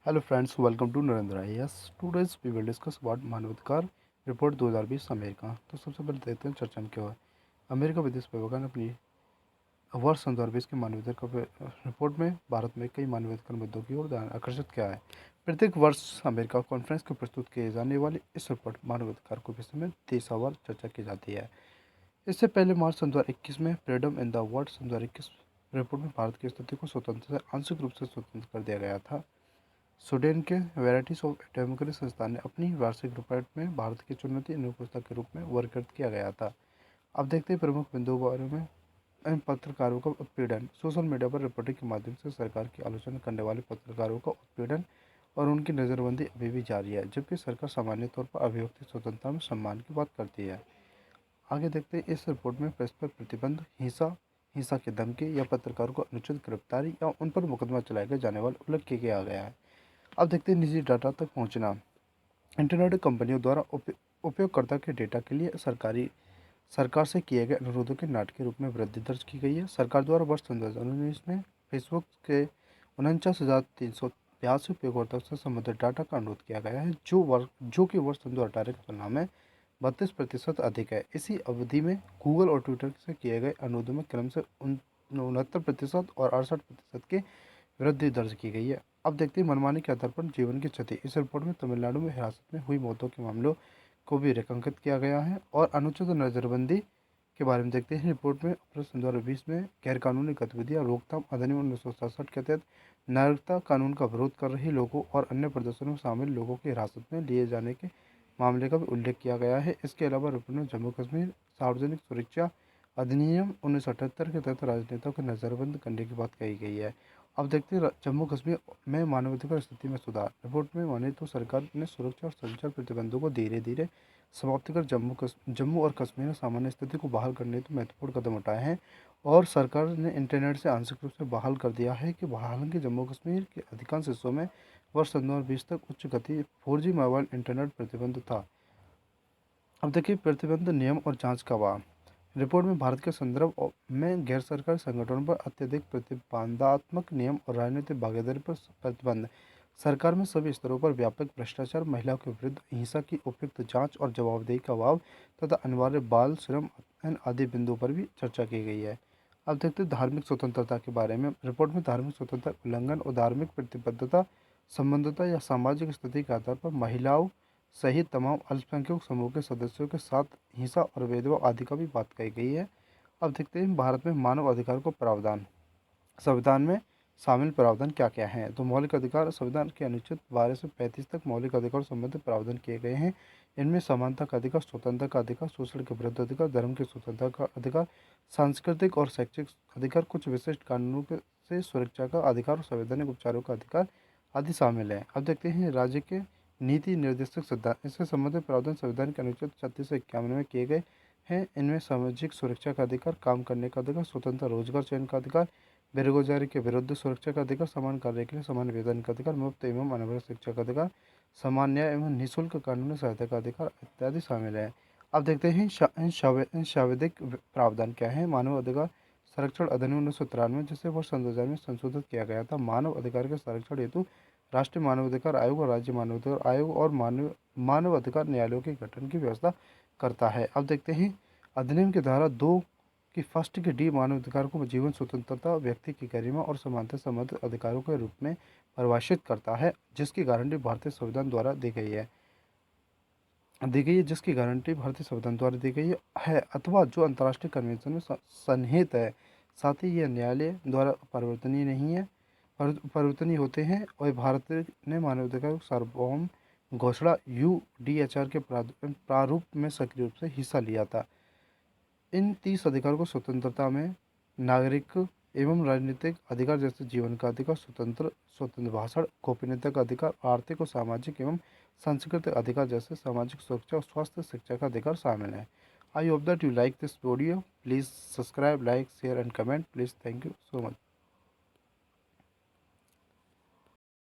Hello friends, welcome to Narendra IAS. Today's we will discuss about मानवाधिकार report 2020 America. तो सबसे पहले देखते हैं चर्चा में क्या हुआ। अमेरिका विदेश विभाग ने अपनी वर्ष सन 2020 के मानवाधिकार रिपोर्ट में भारत में कई मानवाधिकार मुद्दों की ओर ध्यान आकर्षित किया है। प्रत्येक वर्ष अमेरिका कॉन्फ्रेंस को प्रस्तुत किए जाने वाली इस रिपोर्ट मानवाधिकार के विषय में 30 चर्चा की जाती है। इससे पहले मार्च सन 2021 में फ्रीडम इन द वर्ल्ड सन 2021 रिपोर्ट में भारत की स्थिति को स्वतंत्र से आंशिक रूप से स्वतंत्र कर दिया गया था। स्वीडन के वैराइटीज ऑफ डेमोक्रेसी संस्थान ने अपनी वार्षिक रिपोर्ट में भारत की चुनौती अनुपुस्तक के रूप में वर्गीकृत किया गया था। अब देखते हैं प्रमुख बिंदुओं के बारे में। इन पत्रकारों का उत्पीड़न। सोशल मीडिया पर रिपोर्टिंग के माध्यम से सरकार की आलोचना करने वाले पत्रकारों का उत्पीड़न और उनकी नज़रबंदी अभी भी जारी है, जबकि सरकार सामान्य तौर पर अभिव्यक्ति स्वतंत्रता में सम्मान की बात करती है। आगे देखते हैं इस रिपोर्ट में प्रेस पर प्रतिबंध, हिंसा हिंसा की धमकी या पत्रकारों को अनुचित गिरफ्तारी या उन पर मुकदमा चलाए जाने वाला उल्लेख किया गया है। अब देखते हैं निजी डाटा तक पहुंचना। इंटरनेट कंपनियों द्वारा उपयोगकर्ता के डेटा के लिए सरकार से किए गए अनुरोधों के नाटकीय रूप में वृद्धि दर्ज की गई है। सरकार द्वारा वर्ष 2019 में फेसबुक के 49,382 उपयोगकर्ताओं से संबंधित डाटा का अनुरोध किया गया है, जो कि वर्ष 2018 की तुलना में 32% अधिक है। इसी अवधि में गूगल और ट्विटर से किए गए अनुरोधों में क्रम से 69% और 68% की वृद्धि दर्ज की गई है। अब देखते हैं मनमानी के आधार पर जीवन की क्षति। इस रिपोर्ट में तमिलनाडु में हिरासत में हुई मौतों के मामलों को भी रेखांकित किया गया है और अनुचित नज़रबंदी के बारे में देखते हैं। रिपोर्ट में अप्रैल 2020 में गैरकानूनी गतिविधियां रोकथाम अधिनियम 1967 के तहत नागरिकता कानून का विरोध कर रहे लोगों और अन्य प्रदर्शनों में शामिल लोगों की हिरासत में लिए जाने के मामले का भी उल्लेख किया गया है। इसके अलावा रिपोर्ट में जम्मू कश्मीर सार्वजनिक सुरक्षा अधिनियम 1978 के तहत राजनेताओं को नज़रबंद करने की बात कही गई है। अब देखते हैं जम्मू कश्मीर में मानवाधिकार स्थिति में सुधार। रिपोर्ट में माने तो सरकार ने सुरक्षा और संचार प्रतिबंधों को धीरे धीरे समाप्त कर जम्मू और कश्मीर में सामान्य स्थिति को बहाल करने हेतु महत्वपूर्ण कदम उठाए हैं और सरकार ने इंटरनेट से आंशिक रूप से बहाल कर दिया है कि हालांकि जम्मू कश्मीर के अधिकांश हिस्सों में वर्ष 2020 तक उच्च गति 4G मोबाइल इंटरनेट प्रतिबंध था। अब देखिए प्रतिबंध नियम और जांच का वाह। रिपोर्ट में भारत के संदर्भ में गैर सरकारी संगठनों पर अत्यधिक प्रतिबंधात्मक नियम और राजनीतिक भागीदारी पर प्रतिबंध। सरकार में सभी स्तरों पर व्यापक भ्रष्टाचार, महिलाओं के विरुद्ध हिंसा की उपयुक्त जांच और जवाबदेही का अभाव तथा अनिवार्य बाल श्रम आदि बिंदुओं पर भी चर्चा की गई है। अब देखते हैं धार्मिक स्वतंत्रता के बारे में। रिपोर्ट में धार्मिक स्वतंत्रता उल्लंघन और धार्मिक प्रतिबद्धता, संबंधता या सामाजिक स्थिति के आधार पर महिलाओं सहित तमाम अल्पसंख्यक समूह के सदस्यों के साथ हिंसा और भेदभाव आदि का भी बात कही गई है। अब देखते हैं भारत में मानव अधिकार को प्रावधान। संविधान में शामिल प्रावधान क्या क्या हैं। तो मौलिक अधिकार संविधान के अनुच्छेद 12 से 35 तक मौलिक अधिकार संबंधित प्रावधान किए गए हैं। इनमें समानता का अधिकार, स्वतंत्रता का अधिकार, शोषण के विरुद्ध अधिकार, धर्म की स्वतंत्रता का अधिकार, सांस्कृतिक और शैक्षिक अधिकार, कुछ विशिष्ट कानूनों से सुरक्षा का अधिकार और संवैधानिक उपचारों का अधिकार आदि शामिल है। अब देखते हैं राज्य के नीति निर्देशक सिद्धांत। इससे संबंधित प्रावधान संविधान के अनुच्छेद 36 से 51 में किए गए हैं। इनमें सामाजिक सुरक्षा का अधिकार, काम करने का अधिकार, स्वतंत्र रोजगार चयन का अधिकार, बेरोजगारी के विरुद्ध सुरक्षा का अधिकार, समान कार्य के लिए समान वेतन का अधिकार, मुफ्त एवं अनावश्यक शिक्षा का अधिकार, समान न्याय एवं निःशुल्क कानूनी सहायता का अधिकार इत्यादि शामिल है। अब देखते हैं इन सांविधिक प्रावधान क्या है। मानव अधिकार संरक्षण अधिनियम 1993, जिसे वर्ष 2000 में संशोधित किया गया था, मानव अधिकार के संरक्षण हेतु राष्ट्रीय मानवाधिकार आयोग और राज्य मानवाधिकार आयोग और मानव अधिकार न्यायालयों के गठन की व्यवस्था करता है। अब देखते हैं अधिनियम की धारा 2 की फर्स्ट की डी मानवाधिकार को जीवन स्वतंत्रता, व्यक्ति की गरिमा और समानता से संबंधित अधिकारों के रूप में परिभाषित करता है, जिसकी गारंटी भारतीय संविधान द्वारा जिसकी गारंटी भारतीय संविधान द्वारा दी गई है अथवा जो अंतर्राष्ट्रीय कन्वेंशन में सन्निहित है। साथ ही यह न्यायालय द्वारा परिवर्तनीय नहीं है, परिवर्तनीय होते हैं और भारत ने मानवाधिकार सार्वभौम घोषणा UDHR के प्रारूप में सक्रिय रूप से हिस्सा लिया था। इन 30 अधिकारों को स्वतंत्रता में नागरिक एवं राजनीतिक अधिकार जैसे जीवन का अधिकार, स्वतंत्र भाषण, गोपनीयता का अधिकार, आर्थिक और सामाजिक एवं सांस्कृतिक अधिकार जैसे सामाजिक सुरक्षा और स्वास्थ्य शिक्षा का अधिकार शामिल है। I hope that you like this video. Please subscribe, like, share and comment please. Thank you so much.